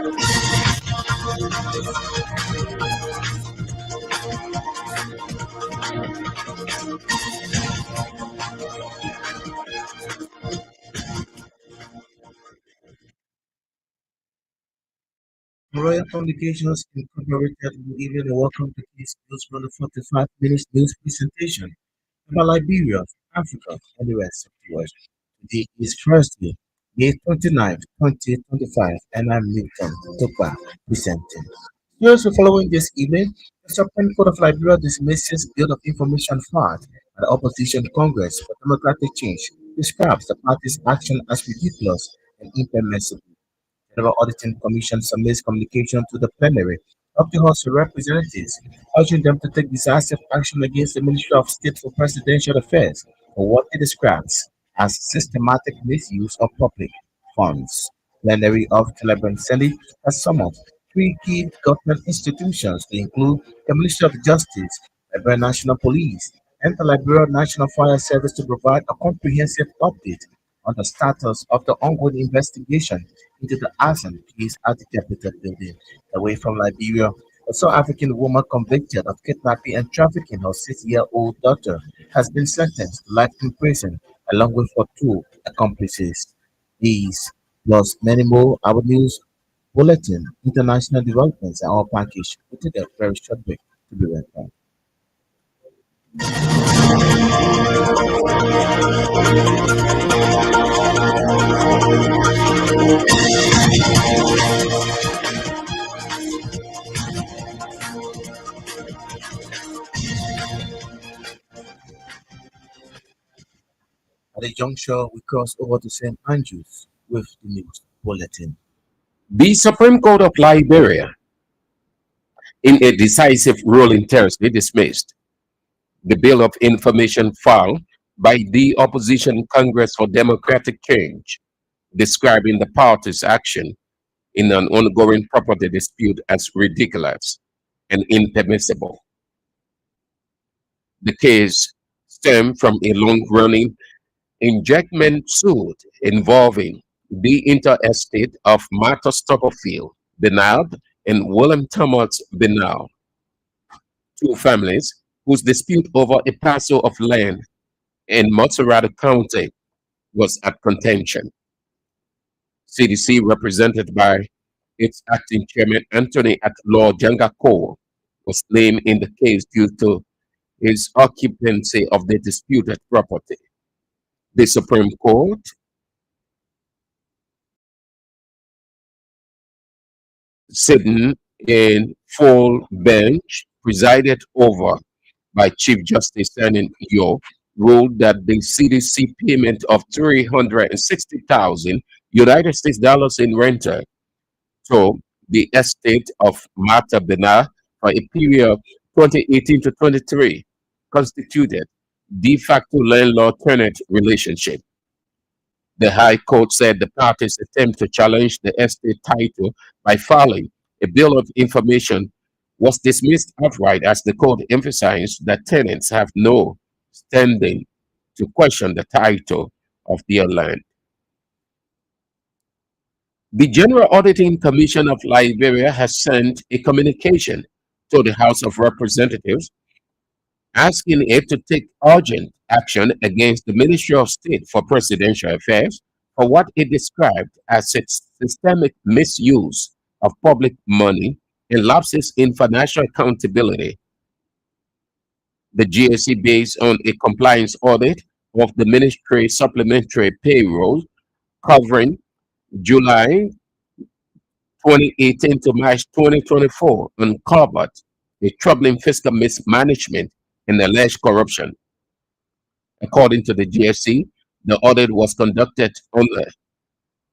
Royal Communications Incorporated will even welcome the case news from the 45 minutes news presentation about Liberia, Africa, and the rest of the world. Today is Thursday, May 29th, 2025, and I'm Newton Topa presenting. Also following this evening, the Supreme Court of Liberia dismisses Bill of Information filed by the Opposition Congress for Democratic Change, describes the party's action as ridiculous and impermissible. Federal Auditing Commission submits communication to the plenary of the House of Representatives, urging them to take decisive action against the Ministry of State for Presidential Affairs for what it describes as systematic misuse of public funds. Plenary of Telegram Senate has summoned three key government institutions to include the Ministry of Justice, Liberia National Police, and the Liberia National Fire Service to provide a comprehensive update on the status of the ongoing investigation into the arson case at the Capitol building. Away from Liberia, a South African woman convicted of kidnapping and trafficking her 6-year-old daughter has been sentenced to life in prison along with her two accomplices. These plus many more our news bulletin, international developments and our package. We'll take a very short break to be right back. At the juncture, we cross over to St. Andrews with the news bulletin. The Supreme Court of Liberia, in a decisive ruling Thursday, dismissed the Bill of Information filed by the Opposition Congress for Democratic Change, describing the party's action in an ongoing property dispute as ridiculous and impermissible. The case stemmed from a long-running injectment suit involving the interstate of Martha Stopperfield Benard and William Thomas Benard, two families whose dispute over a parcel of land in Montserrat County was at contention. CDC, represented by its acting chairman Anthony At-Law Jangako, was named in the case due to his occupancy of the disputed property. The Supreme Court sitting in full bench presided over by Chief Justice Sanin Yo ruled that the CDC payment of 360,000 United States dollars in renter to the estate of Martha Bernard for a period of 2018 to 23 constituted de facto landlord-tenant relationship. The High Court said the parties' attempt to challenge the estate title by filing a bill of information was dismissed outright as the court emphasized that tenants have no standing to question the title of their land. The General Auditing Commission of Liberia has sent a communication to the House of Representatives asking it to take urgent action against the Ministry of State for Presidential Affairs for what it described as its systemic misuse of public money and lapses in financial accountability. The GSC, based on a compliance audit of the ministry supplementary payroll covering July 2018 to March 2024, uncovered a troubling fiscal mismanagement and alleged corruption. According to the GSC, the audit was conducted under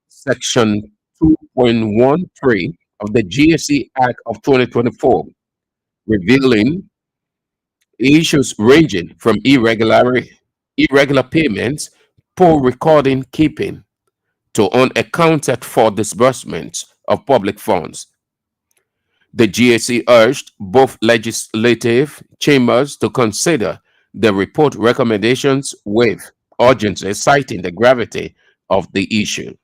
Section 2.13 of the GSC Act of 2024, revealing issues ranging from irregular payments, poor recording keeping, to unaccounted for disbursements of public funds. The GSC urged both legislative chambers to consider the report recommendations with urgency, citing the gravity of the issue.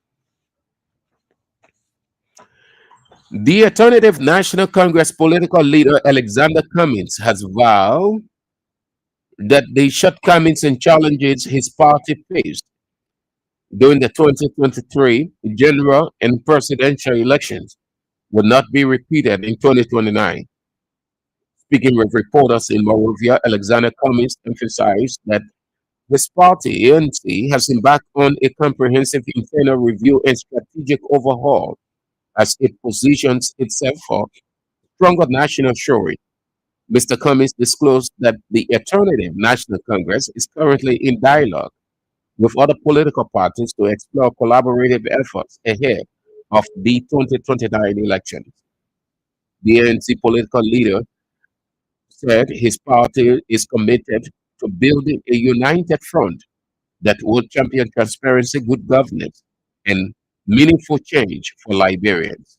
The alternative National Congress political leader Alexander Cummings has vowed that the shortcomings and challenges his party faced during the 2023 general and presidential elections will not be repeated in 2029. Speaking with reporters in Monrovia, Alexander Cummings emphasized that his party, ANC, has embarked on a comprehensive internal review and strategic overhaul as it positions itself for stronger national surety. Mr. Cummings disclosed that the Alternative National Congress is currently in dialogue with other political parties to explore collaborative efforts ahead of the 2029 elections. The ANC political leader said his party is committed to building a united front that will champion transparency, good governance, and meaningful change for Liberians.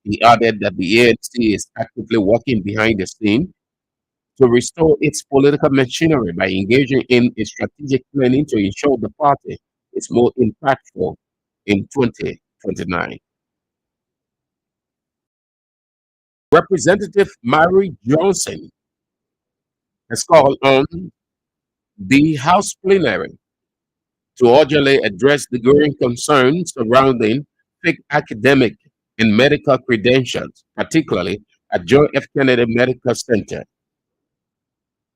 He added that the ANC is actively working behind the scene to restore its political machinery by engaging in a strategic planning to ensure the party is more impactful in 2029. Representative Mary Johnson has called on the House plenary to urgently address the growing concerns surrounding fake academic and medical credentials, particularly at John F. Kennedy Medical Center.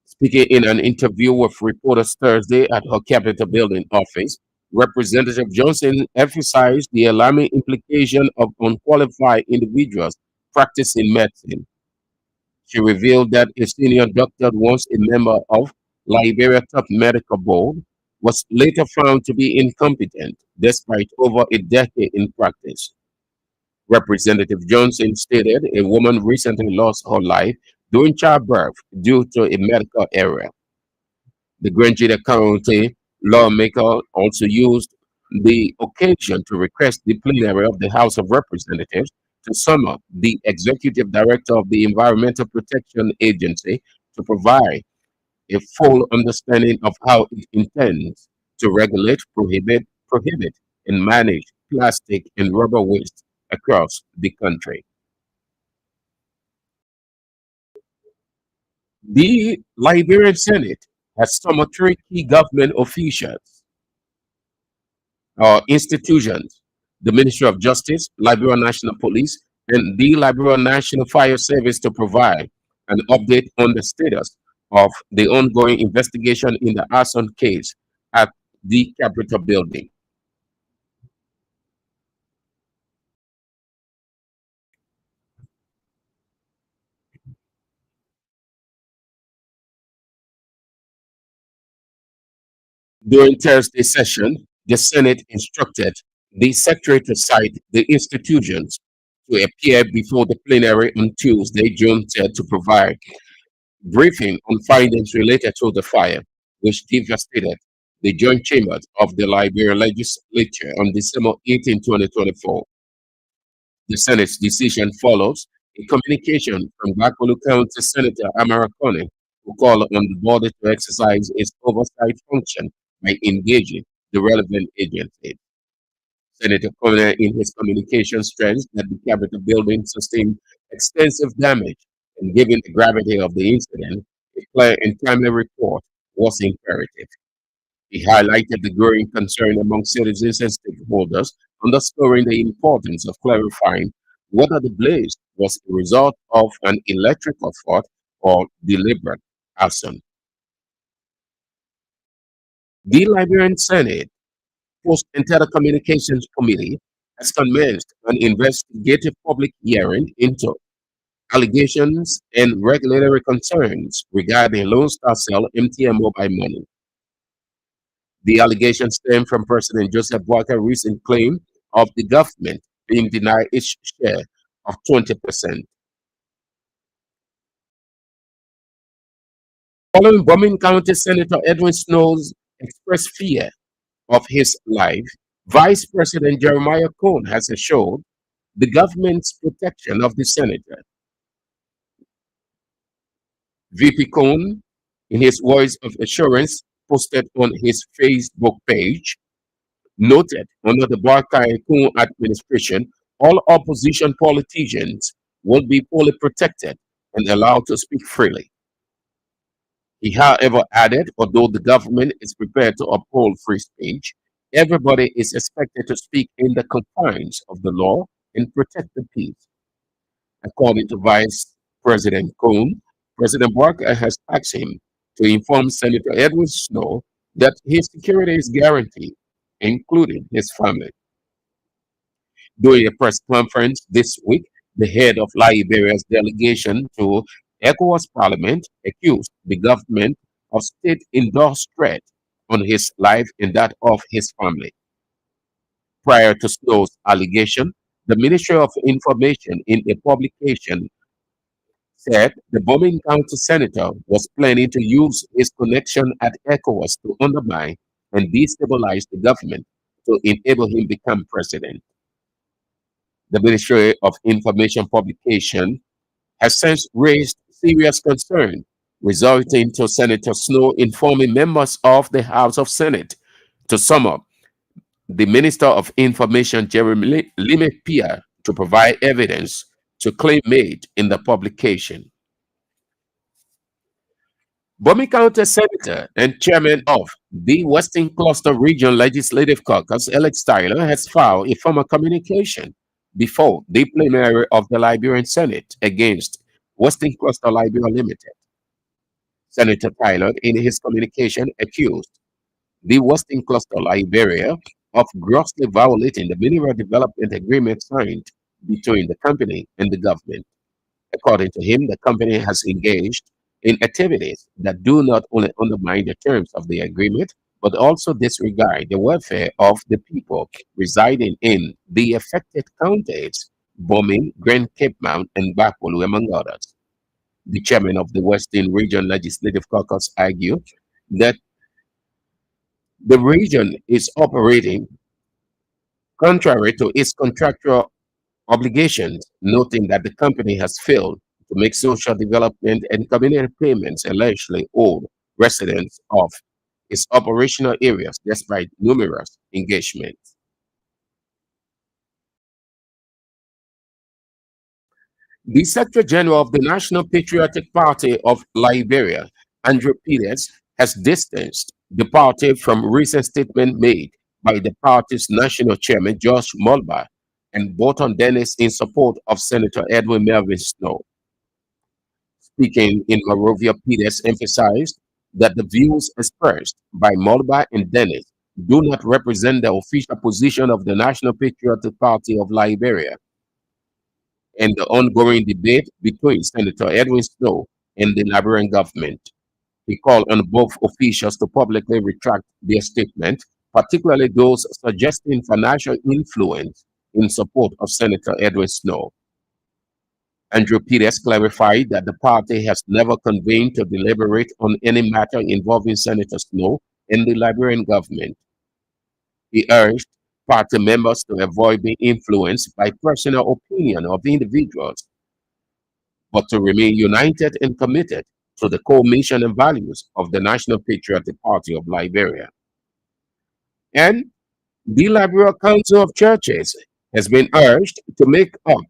Speaking in an interview with reporters Thursday at her Capitol Building office, Representative Johnson emphasized the alarming implication of unqualified individuals practicing medicine. She revealed that a senior doctor, once a member of Liberia top medical board, was later found to be incompetent despite over a decade in practice. Representative Johnson stated a woman recently lost her life during childbirth due to a medical error. The Grand County lawmaker also used the occasion to request the plenary of the House of Representatives to summon the executive director of the Environmental Protection Agency to provide a full understanding of how it intends to regulate, prohibit, and manage plastic and rubber waste across the country. The Liberian Senate has summoned three key government officials or institutions: the Ministry of Justice, Liberia National Police, and the Liberia National Fire Service to provide an update on the status of the ongoing investigation in the arson case at the Capitol building. During Thursday's session, the Senate instructed the Secretary to cite the institutions to appear before the plenary on Tuesday, June 3rd, to provide briefing on findings related to the fire, which devastated the joint chambers of the Liberia legislature on December 18, 2024. The Senate's decision follows a communication from Bakulu County Senator Amara Kone, who called on the body to exercise its oversight function by engaging the relevant agencies. Senator Kone, in his communication, stressed that the Capitol building sustained extensive damage, and given the gravity of the incident, a clear and timely report was imperative. He highlighted the growing concern among citizens and stakeholders, underscoring the importance of clarifying whether the blaze was a result of an electrical fault or deliberate arson. The Liberian Senate Post and Telecommunications Committee has commenced an investigative public hearing into allegations and regulatory concerns regarding Lone Star Cell MTN mobile money. The allegations stem from President Joseph Walker's recent claim of the government being denied its share of 20%. Following Bombing County Senator Edwin Snow's expressed fear of his life, Vice President Jeremiah Cohn has assured the government's protection of the senator. VP Cohn, in his words of assurance posted on his Facebook page, noted under the Barkai Cohn administration, all opposition politicians will be fully protected and allowed to speak freely. He, however, added, although the government is prepared to uphold free speech, everybody is expected to speak in the confines of the law and protect the peace. According to Vice President Cohn, President Barker has asked him to inform Senator Edward Snow that his security is guaranteed, including his family. During a press conference this week, the head of Liberia's delegation to ECOWAS Parliament accused the government of state endorsed threat on his life and that of his family. Prior to Snow's allegation, the Ministry of Information in a publication said the Bombing County senator was planning to use his connection at ECOWAS to undermine and destabilize the government to enable him become president. The Ministry of Information publication has since raised serious concern, resulting to Senator Snow informing members of the House of Senate. To sum up, the Minister of Information, Jeremy Limepia, to provide evidence to claim made in the publication. Bomi County Senator and Chairman of the Western Cluster Region Legislative Caucus, Alex Tyler, has filed a formal communication before the plenary of the Liberian Senate against Western Cluster Liberia Limited. Senator Tyler, in his communication, accused the Western Cluster Liberia of grossly violating the mineral development agreement signed between the company and the government. According to him, the company has engaged in activities that do not only undermine the terms of the agreement, but also disregard the welfare of the people residing in the affected counties, Bombing, Grand Cape Mount, and Bakulu, among others. The chairman of the Western Region Legislative Caucus argued that the region is operating contrary to its contractual obligations, noting that the company has failed to make social development and community payments allegedly owed residents of its operational areas despite numerous engagements. The Secretary General of the National Patriotic Party of Liberia, Andrew Peters, has distanced the party from recent statement made by the party's national chairman, Josh Mulba, and Bolton Dennis in support of Senator Edwin Melvin Snow. Speaking in Monrovia, Peters emphasized that the views expressed by Mulba and Dennis do not represent the official position of the National Patriotic Party of Liberia and the ongoing debate between Senator Edwin Snow and the Liberian government. He called on both officials to publicly retract their statement, particularly those suggesting financial influence in support of Senator Edwin Snow. Andrew Peters clarified that the party has never convened to deliberate on any matter involving Senator Snow and the Liberian government. He urged party members to avoid being influenced by personal opinion of individuals, but to remain united and committed to the core mission and values of the National Patriotic Party of Liberia. And the Liberia Council of Churches has been urged to wake up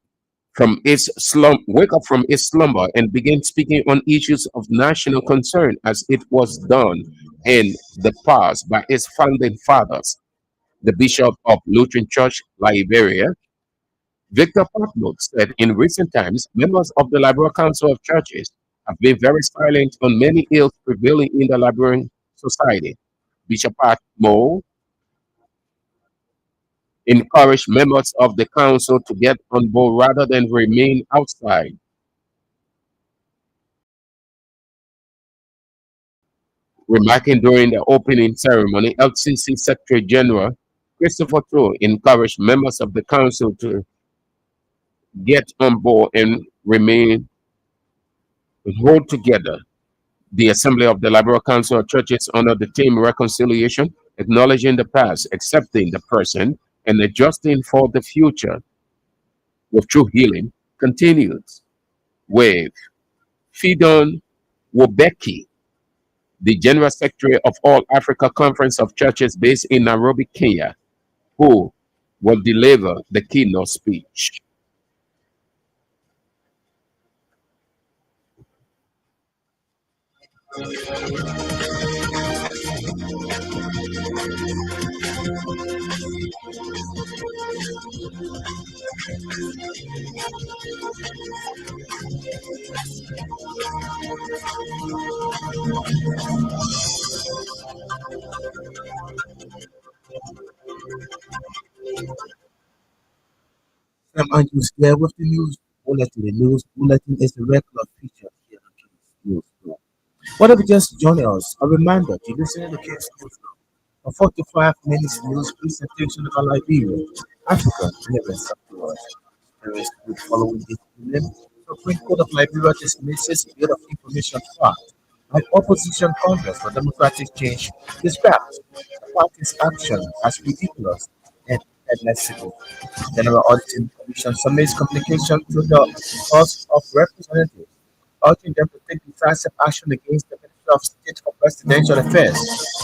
from its slumber and begin speaking on issues of national concern as it was done in the past by its founding fathers. The Bishop of Lutheran Church, Liberia, Victor Patmos, said in recent times, members of the Liberia Council of Churches have been very silent on many ills prevailing in the Liberian society. Bishop Patmos encouraged members of the council to get on board rather than remain outside. Remarking during the opening ceremony, LCC Secretary General Christopher True encouraged members of the council to get on board and remain and hold together. The Assembly of the Liberal Council of Churches honored the theme reconciliation, acknowledging the past, accepting the present, and adjusting for the future with true healing continues with Fidon Wobeki, the General Secretary of All Africa Conference of Churches based in Nairobi, Kenya, who will deliver the keynote speech. Are you scared with the news bulletin? The news bulletin is the regular feature here on King's News. Now. What if you just join us? A reminder to listen to King's News Now. A 45 minutes news presentation about Liberia, Africa, and the rest of the world. There is good following this evening. Supreme Court of Liberia dismisses bit of information fact. Like opposition Congress for democratic change describes the party's action as ridiculous and admissible. General Auditing Commission submits communication to the House of Representatives, urging them to take decisive action against the Minister of State for Presidential Affairs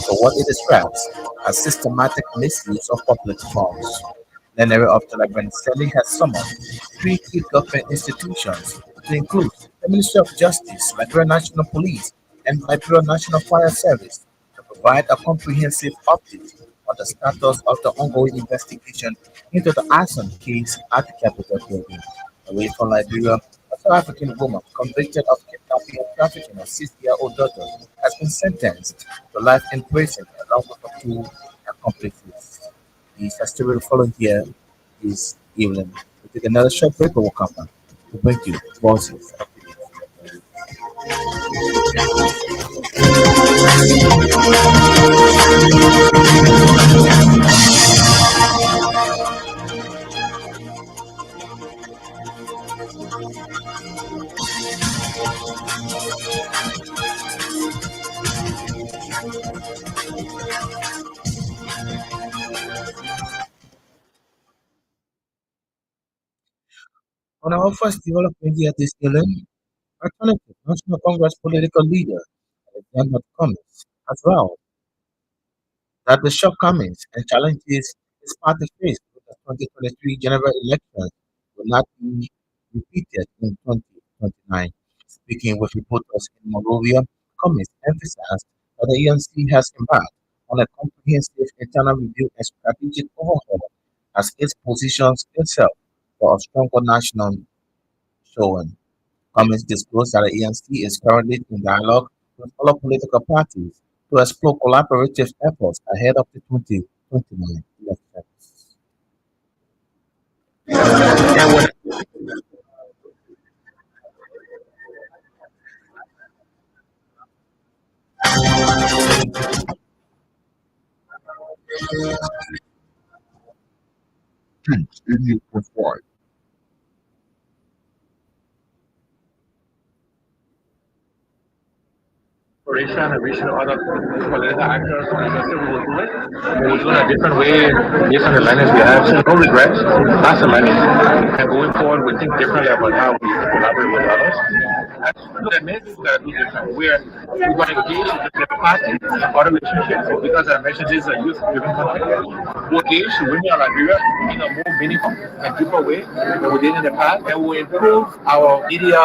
for what it describes as systematic misuse of public funds. The area of the Liberian Assembly has summoned three key government institutions to include the Ministry of Justice, Liberian National Police, and Liberian National Fire Service to provide a comprehensive update on the status of the ongoing investigation into the arson case at the Capitol building. Away from Liberia, a South African woman convicted of kidnapping and trafficking a 6-year-old daughter has been sentenced to life in prison along with her two accomplices. The festival following here is evening. We take another short break, but we'll come back to bring you voices. On our first development here this evening, alternative National Congress political leader Alexander Cummings as well that the shortcomings and challenges his party faced with the 2023 general elections will not be repeated in 2029. Speaking with reporters in Monrovia, Cummings emphasized that the ANC has embarked on a comprehensive internal review and strategic overhaul as it positions itself for a stronger national showing. Cummings disclosed that the ANC is currently in dialogue with other political parties to explore collaborative efforts ahead of the 2029 elections. Kings in you provide. Collaboration and reaching other political actors and just we will do it. We will do it a different way based on the learnings we have. So no regrets, lots of learning. And going forward, we think differently about how we collaborate with others. And the main thing we gotta do different. We're gonna engage with the party, other relationships, because I mentioned this is a youth-driven country. We'll engage the women of Liberia in a more meaningful and deeper way than we did in the past, and we'll improve our media,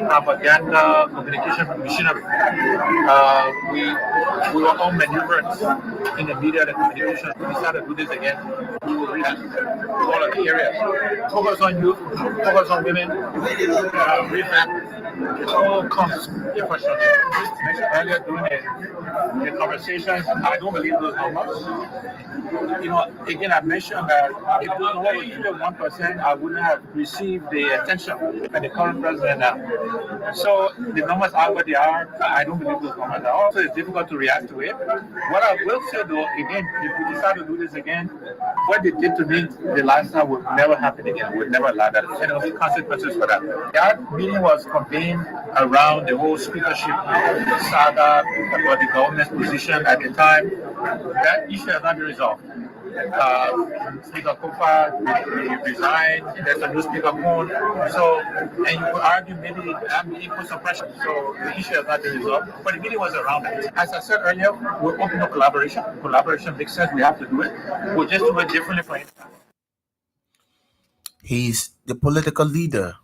propaganda, communication machinery. We were all maneuvered in the media and communication. We decided to do this again. We will read all of the areas. Focus on youth, focus on women, revamp all comes infrastructure. Earlier during the conversations, I don't believe those numbers. Again, I mentioned that if it was even 1%, I wouldn't have received the attention and the current president now. So the numbers are what they are. I don't believe those numbers are. Also, it's difficult to react to it. What I will say though, again, if we decide to do this again, what they did to me the last time would never happen again. Would never allow that. And there will be consequences for that. That meeting was convened around the whole speakership saga about the government's position at the time. That issue has not been resolved. Speaker Kofa resigned, there's a new speaker Moon. So, and you could argue maybe I'm being put some pressure. So the issue has not been resolved. But the meeting was around that. As I said earlier, we're open to collaboration. Collaboration makes sense. We have to do it. We'll just do it differently for him. He is the political leader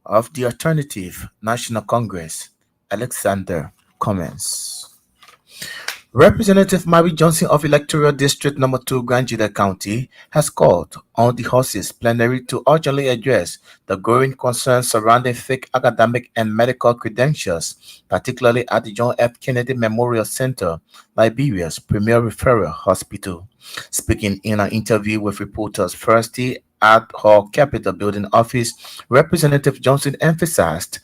of the Alternative National Congress. Alexander comments. Representative Mary Johnson of Electoral District Number 2, Grand Juda County, has called on the horses plenary to urgently address the growing concerns surrounding fake academic and medical credentials, particularly at the John F. Kennedy Memorial Center, Liberia's premier referral hospital. Speaking in an interview with reporters Thursday at her Capitol Building office, Representative Johnson emphasized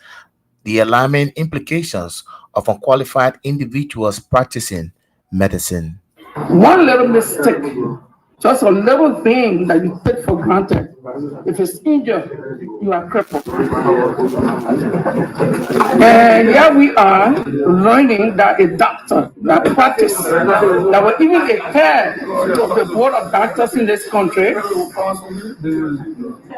the alarming implications of unqualified individuals practicing medicine. One little mistake, just a little thing that you take for granted. If it's injured, you are crippled. And here we are learning that a doctor that practice, that was even a head of the board of doctors in this country,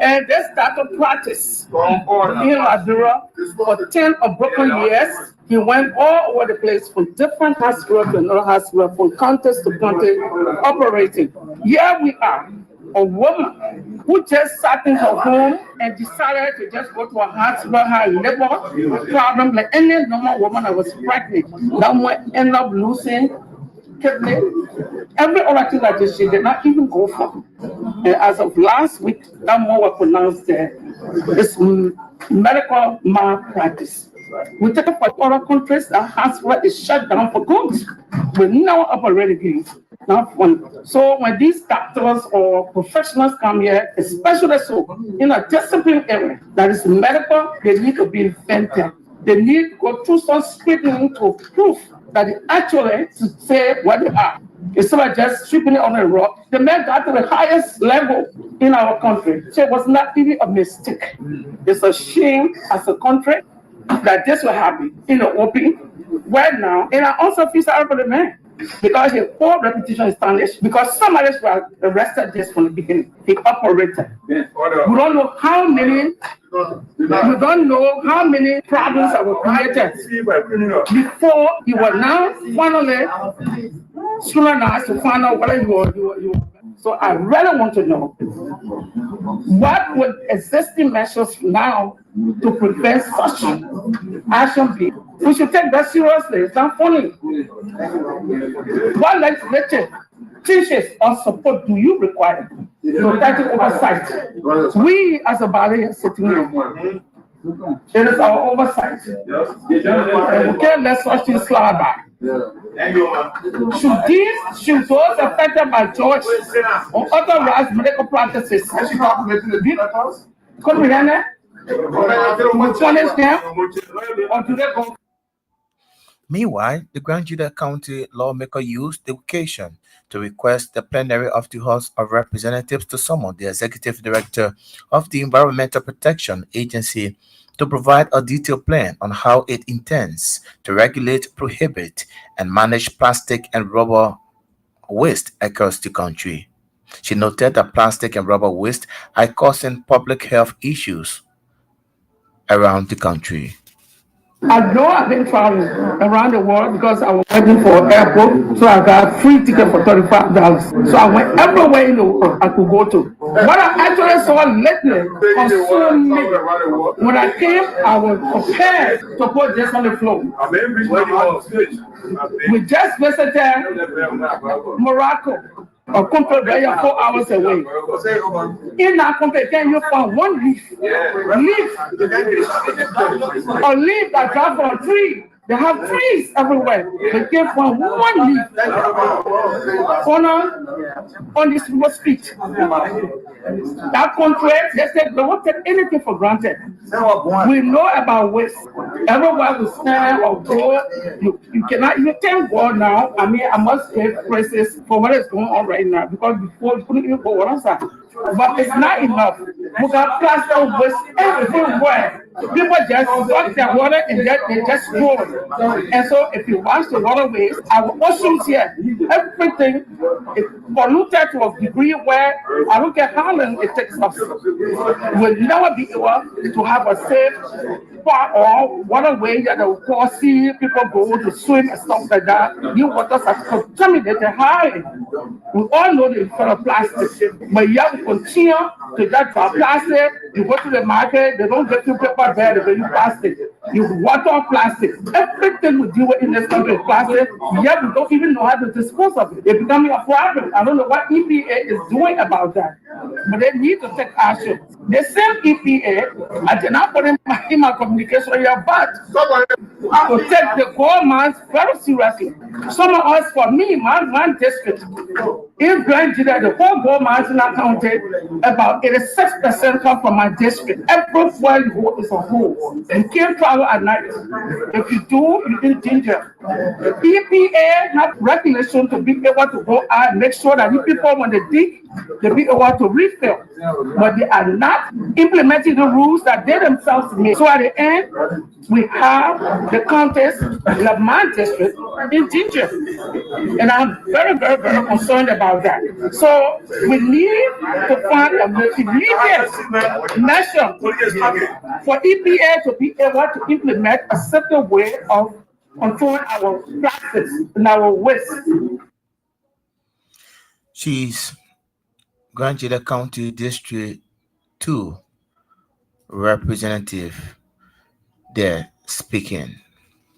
and this doctor practice in Liberia for 10 unbroken years. He went all over the place from different hospitals to another hospital, from county to county, operating. Here we are, a woman who just sat in her home and decided to just go to a hospital, had labor problem like any normal woman that was pregnant. That one ended up losing kidney. Every other thing that she did not even go for. And as of last week, that one was pronounced dead. It's medical malpractice. We take it for other countries, the hospital is shut down for good. We now operate again. Not fun. So when these doctors or professionals come here, especially so in a discipline area that is medical, they need to be invented. They need to go through some screening to prove that they actually say what they are. Instead of just sweeping it on the rock, the man got to the highest level in our country. So it was not even a mistake. It's a shame as a country that this will happen in the open right now. And I also feel sorry for the man because his whole reputation is tarnished because somebody was arrested just from the beginning. He operated. We don't know how many. We don't know how many problems that were created before he was now finally scrutinized to find out whether you were. So I really want to know what would existing measures now to prevent such action be. We should take that seriously. It's not funny. What legislative teachers or support do you require to take oversight? We as a body are sitting here. It is our oversight. And we can't let such things slide by. Should those affected by George or authorized medical practices could we hear that? Punish them or do they go? Meanwhile, the Grand Juda County lawmaker used the occasion to request the plenary of the House of Representatives to summon the executive director of the Environmental Protection Agency to provide a detailed plan on how it intends to regulate, prohibit, and manage plastic and rubber waste across the country. She noted that plastic and rubber waste are causing public health issues around the country. I know I've been traveling around the world because I was waiting for an airport, so I got free ticket for $35. So I went everywhere in the world I could go to. What I actually saw lately consumed me. When I came, I was prepared to put this on the floor. We just visited Morocco. A country where you're 4 hours away. In that country, can you find one leaf? Leaf. A leaf that drops from a tree. They have trees everywhere. They can't find one leaf on this small street. That country, they said they won't take anything for granted. We know about waste. Everywhere we stand or go, you cannot, you can't go now. I mean, I must give praises for what is going on right now because before you couldn't even go what I'm saying. But it's not enough. We got plastic waste everywhere. People just suck their water and they just throw it. And so if you watch the waterways, our oceans here, everything is polluted to a degree where I don't care how long it takes us. We'll never be able to have a safe far off waterway that will cause see people go to swim and stuff like that. New waters are contaminated high. We all know the effect of plastic, but yet we continue to just drop plastic. You go to the market, they don't get you paper bag, they give you plastic. You water plastic. Everything we deal with in this country is plastic, yet we don't even know how to dispose of it. It's becoming a problem. I don't know what EPA is doing about that, but they need to take action. The same EPA, I did not put in my communication here, but to take the gold mines very seriously. Some of us, for me, my district, in Grand Judah, the whole gold mines in that county, about 86% come from my district. Everywhere you go is a hole. You can't travel at night. If you do, you're in danger. EPA have recognition to be able to go out and make sure that you people, when they dig, they be able to refill. But they are not implementing the rules that they themselves made. So at the end, we have the contest, the man district in danger. And I'm very, very, very concerned about that. So we need to find a immediate measure for EPA to be able to implement a certain way of controlling our plastics and our waste. She's Grand Judah County District 2 representative there speaking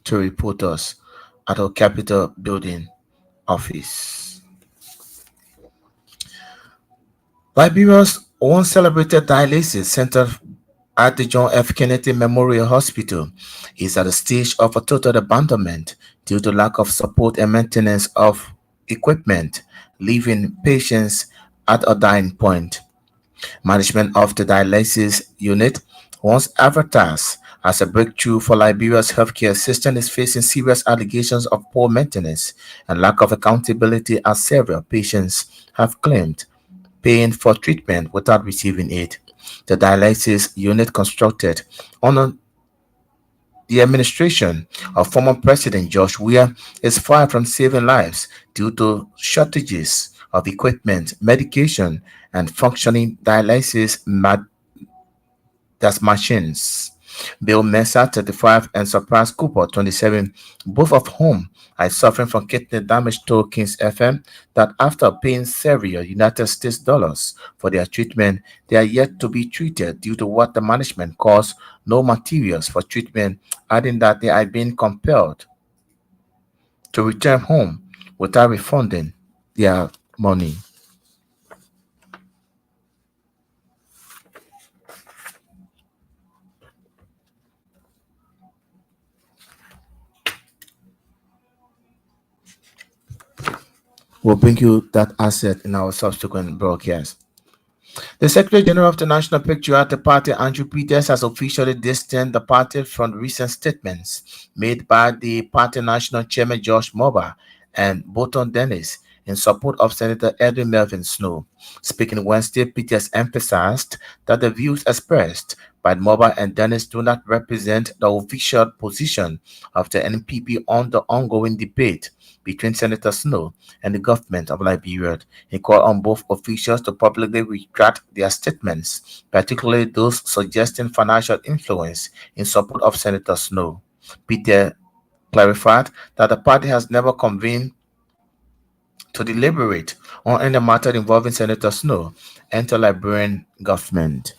to reporters at our Capitol building office. Liberia's once celebrated dialysis center at the John F. Kennedy Memorial Hospital is at a stage of a total abandonment due to lack of support and maintenance of equipment, leaving patients at a dying point. Management of the dialysis unit, once advertised as a breakthrough for Liberia's healthcare system, is facing serious allegations of poor maintenance and lack of accountability, as several patients have claimed paying for treatment without receiving it. The dialysis unit, constructed under the administration of former President George Weah, is far from saving lives due to shortages of equipment, medication, and functioning dialysis machines. Bill Mesa, 35, and Surprise Cooper, 27, both of whom are suffering from kidney damage, told Kings FM that after paying several United States dollars for their treatment, they are yet to be treated due to what the management calls no materials for treatment, adding that they are being compelled to return home without refunding their money. We'll bring you that asset in our subsequent broadcast. The Secretary General of the National Patriotic Party, Andrew Peters, has officially distanced the party from recent statements made by the party national chairman George Moba and Bolton Dennis in support of Senator Edwin Melvin Snow. Speaking Wednesday, Peters emphasized that the views expressed by Moba and Dennis do not represent the official position of the NPP on the ongoing debate between Senator Snow and the government of Liberia. He called on both officials to publicly retract their statements, particularly those suggesting financial influence in support of Senator Snow. Peter clarified that the party has never convened to deliberate on any matter involving Senator Snow and the Liberian government.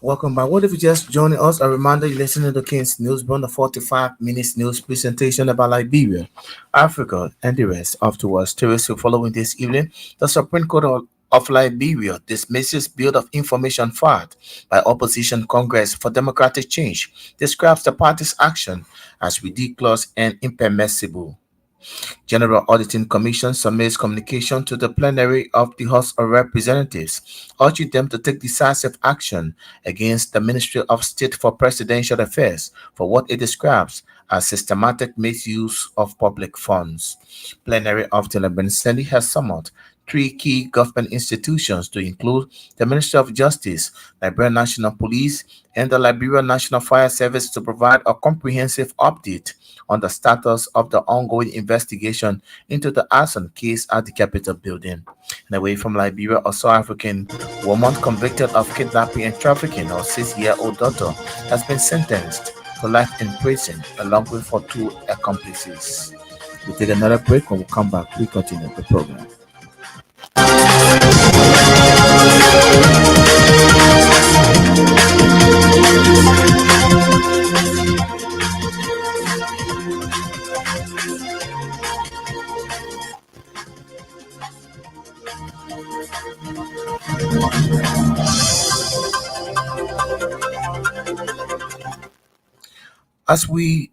Welcome back. What if you just joining us? A reminder you listen to the King's News, the 45 minutes news presentation about Liberia, Africa, and the rest of the world. Teresa, following this evening, the Supreme Court of Liberia dismisses Bill of Information filed by Opposition Congress for Democratic Change, describes the party's action as ridiculous and impermissible. General Auditing Commission submits communication to the plenary of the House of Representatives, urging them to take decisive action against the Ministry of State for Presidential Affairs for what it describes as systematic misuse of public funds. Plenary of the Lebanon Assembly has summoned three key government institutions to include the Ministry of Justice, Liberian National Police, and the Liberian National Fire Service to provide a comprehensive update on the status of the ongoing investigation into the arson case at the Capitol building. And away from Liberia, a South African woman convicted of kidnapping and trafficking her 6-year-old daughter has been sentenced to life in prison along with her two accomplices. We'll take another break. When we come back, we continue the program. As we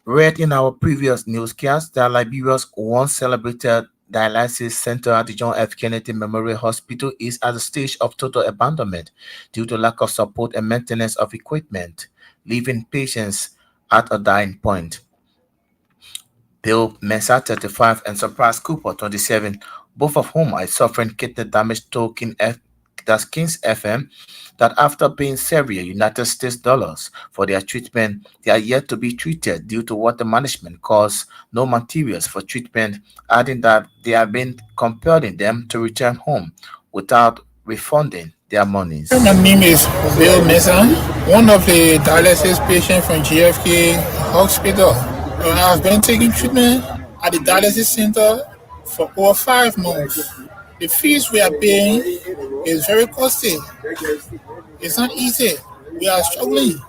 read in our previous newscast, that Liberia's once celebrated dialysis center at the John F. Kennedy Memorial Hospital is at a stage of total abandonment due to lack of support and maintenance of equipment, leaving patients at a dying point. Bill Mensah, 35, and Surprise Cooper, 27, both of whom are suffering kidney damage, told King's FM that after paying several United States dollars for their treatment, they are yet to be treated due to what the management calls no materials for treatment, adding that they have been compelling them to return home without refunding their monies. My name is Bill Mason, one of the dialysis patients from GFK Hospital. I've been taking treatment at the dialysis center for over 5 months. The fees we are paying is very costly. It's not easy. We are struggling.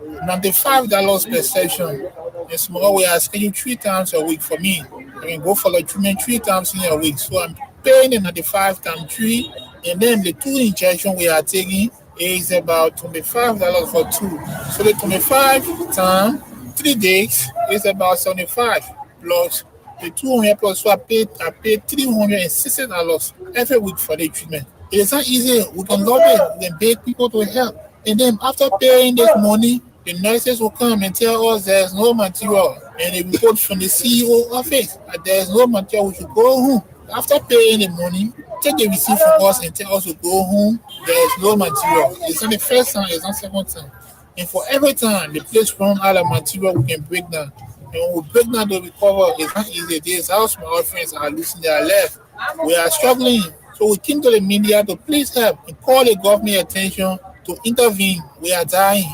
$95 per session. In small, we are scheduled 3 times a week for me. I can go for the treatment 3 times in a week. So I'm paying the 95 times 3. And then the 2 injection we are taking is about $25 for 2. So the 25 times 3 days is about 75 plus the 200 plus. So I paid $360 every week for the treatment. It is not easy. We can lobby, we can beg people to help. And then after paying this money, the nurses will come and tell us there's no material. And they report from the CEO office that there's no material, we should go home. After paying the money, take the receipt from us and tell us to go home. There's no material. It's not the first time, it's not the second time. And for every time the place run out of material, we can break down. And when we break down to recover, it's not easy. This house, my old friends are losing their life. We are struggling. So we came to the media to please help and call the government attention to intervene. We are dying.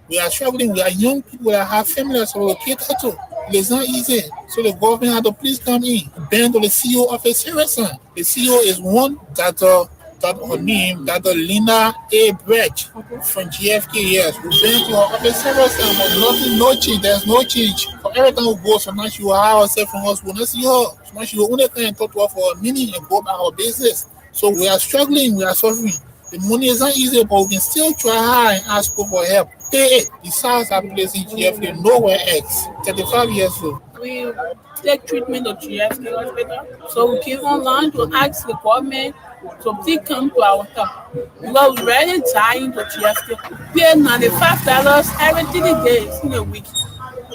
We are struggling. We are young people that have families to locate to. It's not easy. So the government had to please come in. Bend to the CEO of a serious son. The CEO is one that her name, Dr. Lina A. Brecht from GFK. Yes, we been to her office several times, but nothing, no change. There's no change. For every time we go, sometimes she will hire herself from us. We'll not see her. Sometimes she will only come and talk to her for a minute and go about her business. So we are struggling. We are suffering. The money is not easy, but we can still try hard and ask people for help. Pay it. The SARS are placed in GFK, nowhere else. 35 years old. We take treatment at GFK hospital, so we came online to ask the government to please come to our help. Because we're really dying to GFK. Pay $95 every 3 days in a week.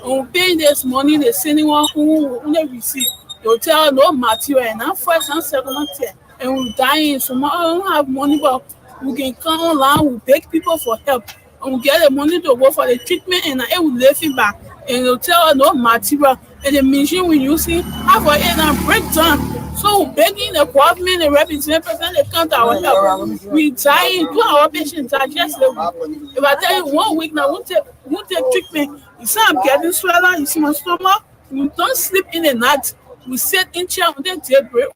When we pay this money, they sending one who receive. They'll tell no material and not first and second and third. And we're dying, so I don't have money, but we can come online, we beg people for help. And we get the money to go for the treatment and it will live it back. And they'll tell us no material. And the machine we using have for it and break down. So we're begging the government, the representative, they come to our help. We dying, to our patients are just if I tell you 1 week now, won't take treatment. You see I'm getting swollen, you see my stomach. We don't sleep in the night. We sit in chair until daybreak.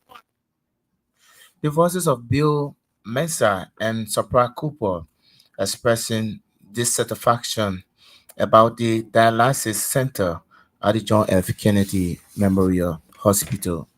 The voices of Bill Mensah and Supra Cooper expressing dissatisfaction about the dialysis center at the John F. Kennedy Memorial Hospital.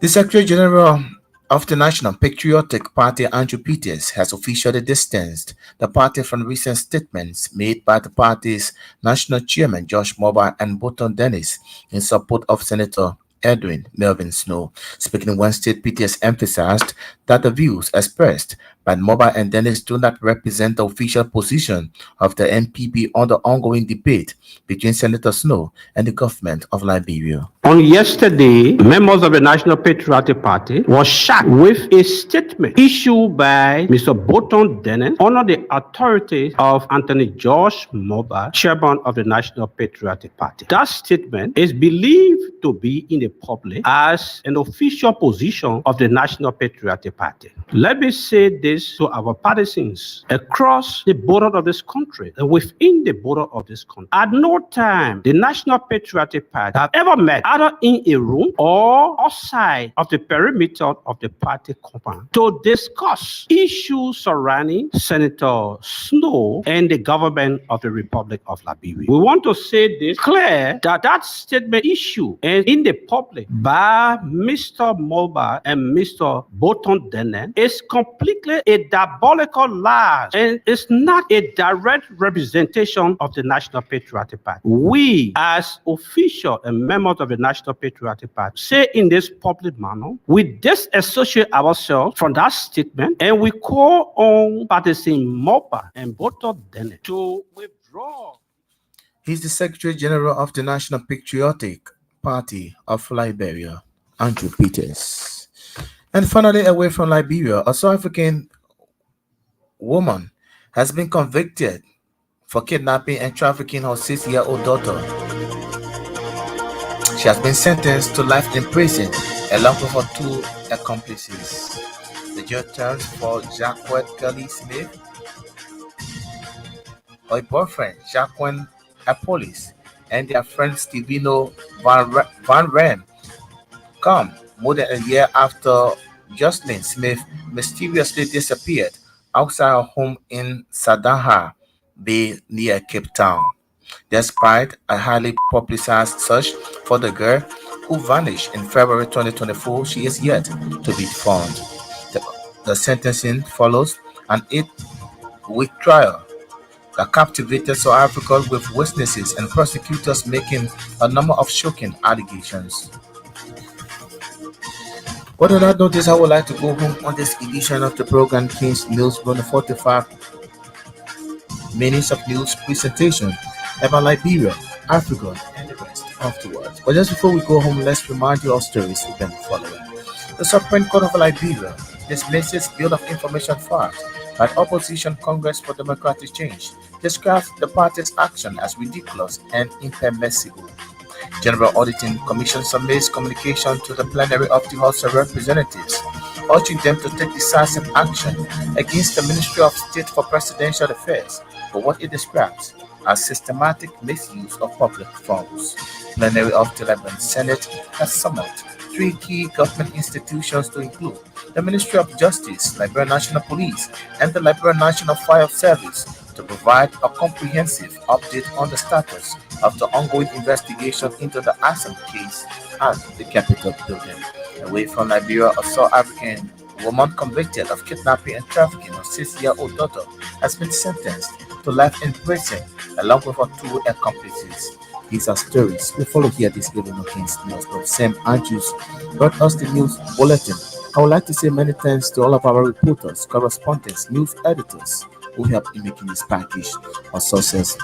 The Secretary General of the National Patriotic Party, Andrew Peters, has officially distanced the party from recent statements made by the party's national chairman, Josh Mobile, and Button Dennis in support of Senator Edwin Melvin Snow. Speaking Wednesday, Peters emphasized that the views expressed by Mobile and Dennis do not represent the official position of the NPP on the ongoing debate between Senator Snow and the government of Liberia. On yesterday, members of the National Patriotic Party were shocked with a statement issued by Mr. Button Dennis under the authority of Anthony George Mobile, chairman of the National Patriotic Party. That statement is believed to be in the public as an official position of the National Patriotic Party. Let me say this to our partisans across the border of this country and within the border of this country. At no time the National Patriotic Party have ever met either in a room or outside of the perimeter of the party compound to discuss issues surrounding Senator Snow and the government of the Republic of Liberia. We want to say this clear that that statement issue is in the public by Mr. Mobile and Mr. Button Dennis is completely a diabolical lie and it's not a direct representation of the National Patriotic Party. We, as officials and members of the National Patriotic Party, say in this public manner, we disassociate ourselves from that statement and we call on Partisan Mobile and Button Dennis to withdraw. He's the Secretary General of the National Patriotic Party of Liberia, Andrew Peters. And finally, away from Liberia, a South African woman has been convicted for kidnapping and trafficking her 6-year-old daughter. She has been sentenced to life in prison along with her 2 accomplices. The jail terms for Jacquette Kelly Smith, her boyfriend Jacqueline Apollis, and their friend Stevino Van Rem come more than a year after Jocelyn Smith mysteriously disappeared outside her home in Sadaha Bay near Cape Town. Despite a highly publicized search for the girl who vanished in February 2024, she is yet to be found. The sentencing follows an 8-week trial that captivated South Africa with witnesses and prosecutors making a number of shocking allegations. But on that notice, I would like to go home on this edition of the program King's News Run 45 minutes of news presentation about Liberia, Africa, and the rest afterwards. But just before we go home, let's remind you of stories we've been following. The Supreme Court of Liberia dismisses Bill of Information filed by the Opposition Congress for Democratic Change, describes the party's action as ridiculous and impermissible. General Auditing Commission submits communication to the plenary of the House of Representatives, urging them to take decisive action against the Ministry of State for Presidential Affairs for what it describes as systematic misuse of public funds. Plenary of the Lebanon Senate has summoned 3 key government institutions to include the Ministry of Justice, Liberia National Police, and the Liberia National Fire Service to provide a comprehensive update on the status of the ongoing investigation into the arson case at the Capitol building. Away from Liberia, a South African woman convicted of kidnapping and trafficking her 6-year-old daughter has been sentenced to life in prison along with her 2 accomplices. These are stories we follow here this evening on King's News. But Sam Andrews brought us the news bulletin. I would like to say many thanks to all of our reporters, correspondents, news editors who helped in making this package a success.